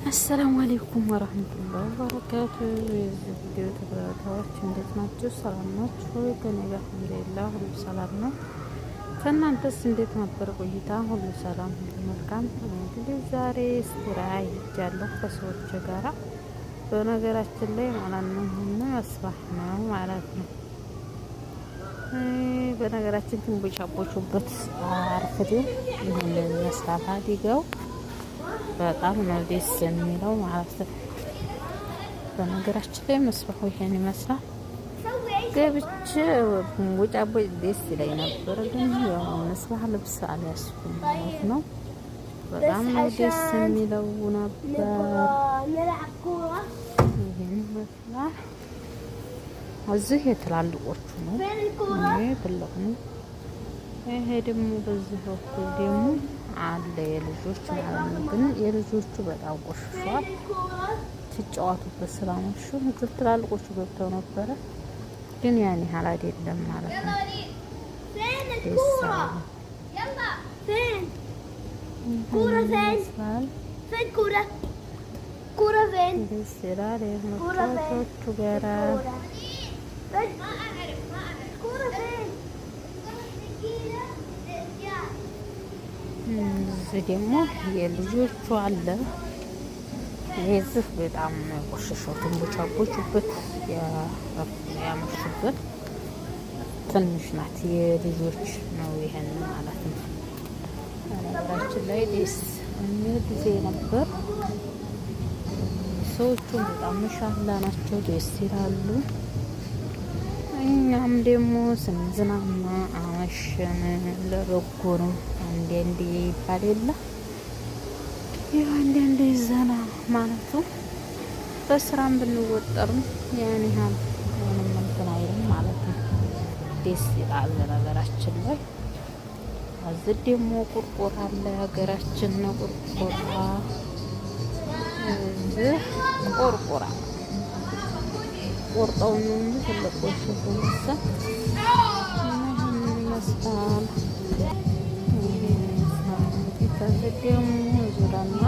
አሰላሙ አለይኩም ወራህመቱላሂ ወበረካቱ። የዚህ ቪዲዮ ተከታታዮች እንዴት ናችሁ? ሰላም ናችሁ? ከኔ ጋር አልሐምዱሊላህ ሁሉ ሰላም ነው። ከእናንተስ እንዴት ነበር ቆይታ? ሁሉ ሰላም፣ ሁሉ መልካም። እንግዲህ ዛሬ ስራ ሄጃለሁ ከሰዎች ጋራ። በነገራችን ላይ ማለት ነው መስባህ ነው ማለት ነው። በነገራችን ትንቦጫቦቹበት አርፍዶ ይሁን መስራፋ ዲጋው በጣም ነው ደስ የሚለው ማለት ነው። በነገራችን ላይ መስባሁ ይሄን ይመስላል። ገብቼ ቦጫቦጭ ደስ ይለኝ ነበር፣ ግን ያው መስባህ ልብስ አልያዝኩም ማለት ነው። በጣም ነው ደስ የሚለው ነበር። ይሄን ይመስላል። እዚህ የትላልቆቹ ነው፣ ይሄ ትልቅ ነው። ይሄ ደግሞ በዚህ በኩል ደግሞ አለ የልጆች ማለት ነው። ግን የልጆቹ በጣም ቆሽሿል። ሲጫወቱበት ስላመሹ እዚህ ትላልቆቹ ገብተው ነበረ፣ ግን ያን ያህል አይደለም ማለት ነው። ደስ ይላል። የመጫወቾቹ ጋራ እዚህ ደግሞ የልጆቹ አለ። የዚህ በጣም ቆሽሸው ትንቦጫቦቹበት ያመሹበት ትንሽ ናት። የልጆች ነው ይሄን ማለት ነው። ነገራችን ላይ ደስ የሚል ጊዜ ነበር። ሰዎቹም በጣም መሻላ ናቸው፣ ደስ ይላሉ። እኛም ደግሞ ስንዝናና አመሸን። ለበጎ ነው። አንዴ ይባል የለ ይህ አንዴ ዘና ማለቱ በስራም ብንወጠርም ያን ያህል ምንም እንትን አይልም ማለት ነው። ደስ ይላል። በነገራችን ላይ እዚህ ደግሞ ቁርቁራ አለ። ሀገራችን ነው ቁርቁራ። እዚህ ቁርቁራ ቆርጠው ነው እንጂ ትልቆቹ ተነሳ ይመስላል። ከዚህ ደግሞ ዙሪያና